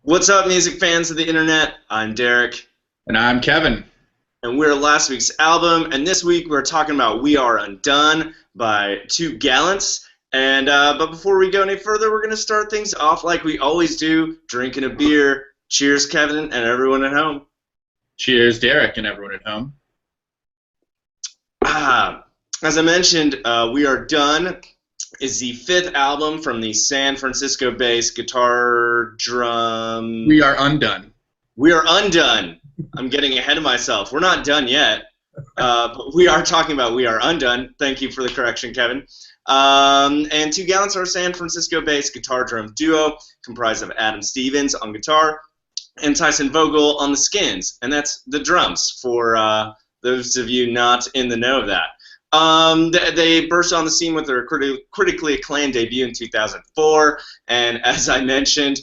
What's up, music fans of the internet? I'm Derek, And I'm Kevin. and we're last week's album. And this week we're talking about "We Are Undone" by Two Gallants. But before we go any further, we're gonna start things off like we always do, drinking a beer. Cheers, Kevin, and everyone at home. Cheers, Derek, and everyone at home. Ah, as I mentioned, "We Are Done" is the fifth album from the San Francisco-based guitar drum. We are undone. We are undone. I'm getting ahead of myself. We're not done yet, but we are talking about We Are Undone. Thank you for the correction, Kevin. And Two Gallants are a San Francisco-based guitar drum duo comprised of Adam Stevens on guitar and Tyson Vogel on the skins, and that's the drums for those of you not in the know of that. They burst on the scene with their critically acclaimed debut in 2004, and as I mentioned,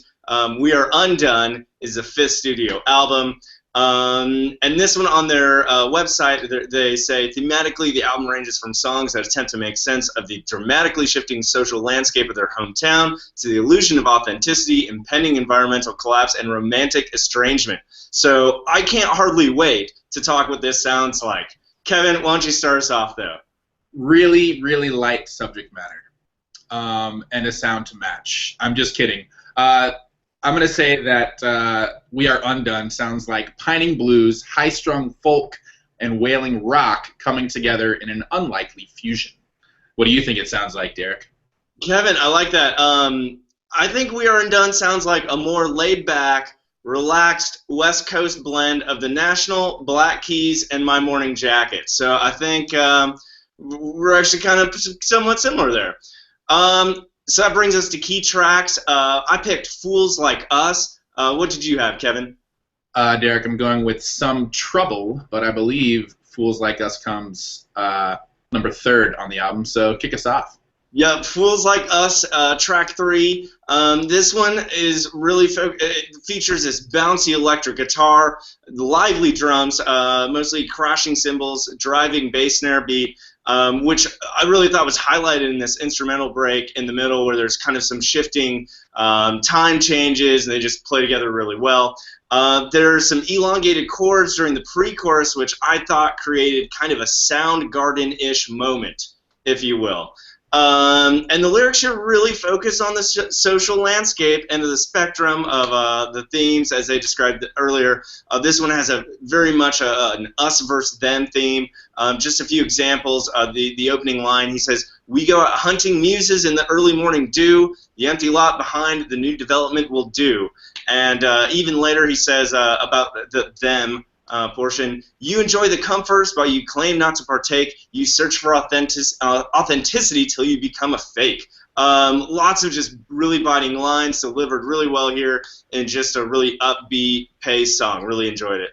We Are Undone is the fifth studio album. And this one on their website, they say thematically the album ranges from songs that attempt to make sense of the dramatically shifting social landscape of their hometown to the illusion of authenticity, impending environmental collapse, and romantic estrangement. So I can't hardly wait to talk what this sounds like. Kevin, why don't you start us off, though? Really, really light subject matter. And a sound to match. I'm just kidding. I'm going to say that We Are Undone sounds like pining blues, high-strung folk, and wailing rock coming together in an unlikely fusion. What do you think it sounds like, Derek? Kevin, I like that. I think We Are Undone sounds like a more laid-back, relaxed West Coast blend of the National, Black Keys, and My Morning Jacket. So I think we're actually kind of somewhat similar there. So that brings us to key tracks. I picked Fools Like Us. What did you have, Kevin? Derek, I'm going with Some Trouble, but I believe Fools Like Us comes number third on the album, so kick us off. Yep, Fools Like Us, track 3. This one is really it features this bouncy electric guitar, lively drums, mostly crashing cymbals, driving bass snare beat, which I really thought was highlighted in this instrumental break in the middle where there's kind of some shifting time changes and they just play together really well. There's some elongated chords during the pre-chorus, which I thought created kind of a Soundgarden-ish moment, if you will. And the lyrics here really focus on the social landscape and the spectrum of the themes, as they described earlier. This one has a very much an us versus them theme. Just a few examples. The opening line, he says, "We go out hunting muses in the early morning dew. The empty lot behind the new development will do." And even later he says about the them portion, "You enjoy the comforts, but you claim not to partake. You search for authenticity till you become a fake." Lots of just really biting lines delivered really well here in just a really upbeat pace song. Really enjoyed it.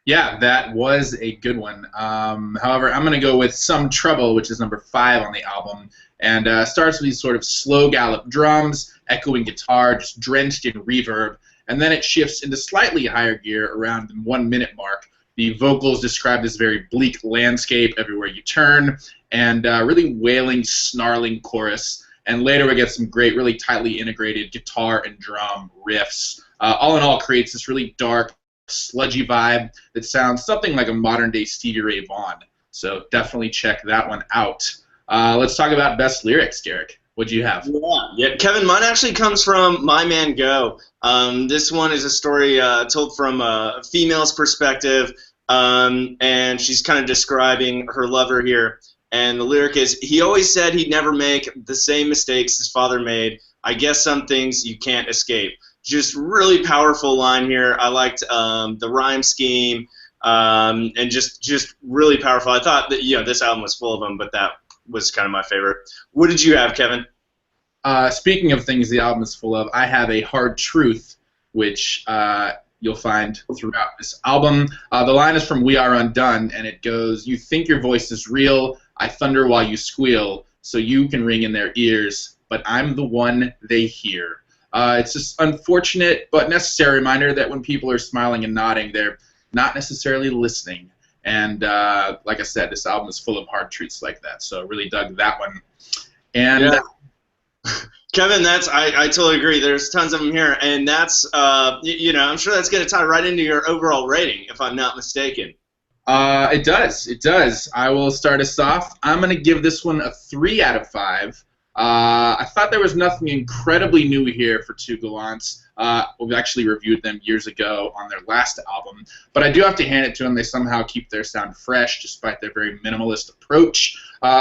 Yeah, that was a good one. However, I'm going to go with Some Trouble, which is number 5 on the album, and starts with these sort of slow gallop drums, echoing guitar, just drenched in reverb, and then it shifts into slightly higher gear around the 1 minute mark. The vocals describe this very bleak landscape everywhere you turn, and really wailing, snarling chorus. And later we get some great, really tightly integrated guitar and drum riffs. All in all, creates this really dark, sludgy vibe that sounds something like a modern-day Stevie Ray Vaughan. So definitely check that one out. Let's talk about best lyrics, Derek. What do you have? Yeah, Kevin, mine actually comes from My Man Go. This one is a story told from a female's perspective, and she's kind of describing her lover here. And the lyric is, "He always said he'd never make the same mistakes his father made. I guess some things you can't escape." Just really powerful line here. I liked the rhyme scheme, and just really powerful. I thought that this album was full of them, but that was kind of my favorite. What did you have, Kevin? Speaking of things the album is full of, I have a hard truth, which you'll find throughout this album. The line is from We Are Undone, and it goes, "You think your voice is real, I thunder while you squeal, so you can ring in their ears, but I'm the one they hear." It's just unfortunate but necessary reminder that when people are smiling and nodding, they're not necessarily listening. And like I said, this album is full of hard truths like that, so I really dug that one. And Yeah. Kevin, I totally agree. There's tons of them here, and that's I'm sure that's going to tie right into your overall rating, if I'm not mistaken. It does. It does. I will start us off. I'm going to give this one a 3 out of 5. I thought there was nothing incredibly new here for Two Gallants. We've actually reviewed them years ago on their last album, but I do have to hand it to them. They somehow keep their sound fresh despite their very minimalist approach.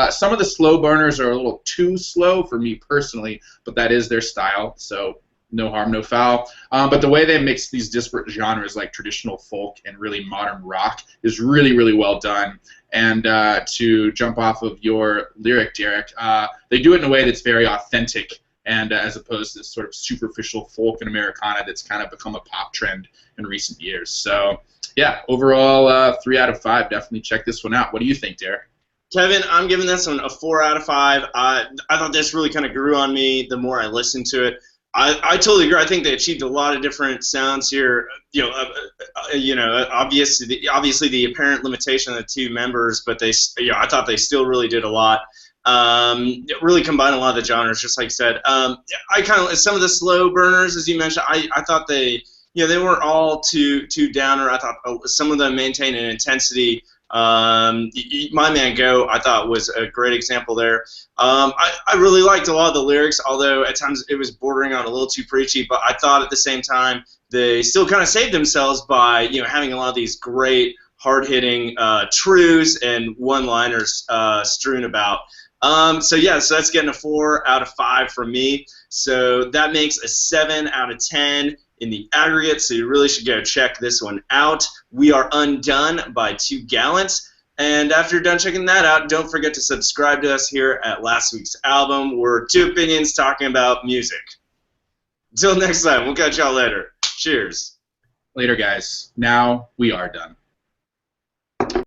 Some of the slow burners are a little too slow for me personally, but that is their style, so no harm, no foul. But the way they mix these disparate genres like traditional folk and really modern rock is really, really well done. And to jump off of your lyric, Derek, they do it in a way that's very authentic, and as opposed to this sort of superficial folk and Americana that's kind of become a pop trend in recent years. So, yeah, overall, 3 out of 5. Definitely check this one out. What do you think, Derek? Kevin, I'm giving this one a 4 out of 5. I thought this really kind of grew on me the more I listened to it. I totally agree. I think they achieved a lot of different sounds here. Obviously the apparent limitation of the two members, but I thought they still really did a lot. Really combined a lot of the genres, just like you said. I kind of some of the slow burners, as you mentioned. I thought they weren't all too downer. I thought some of them maintained an intensity. My Man Go, I thought, was a great example there. I really liked a lot of the lyrics, although at times it was bordering on a little too preachy, but I thought at the same time they still kind of saved themselves by having a lot of these great hard-hitting truths and one-liners strewn about. So that's getting a 4 out of 5 from me. So that makes a 7 out of 10 in the aggregate, so you really should go check this one out. We Are Undone by Two Gallants. And after you're done checking that out, don't forget to subscribe to us here at Last Week's Album. We're two opinions talking about music. Until next time, we'll catch y'all later. Cheers. Later, guys. Now we are done.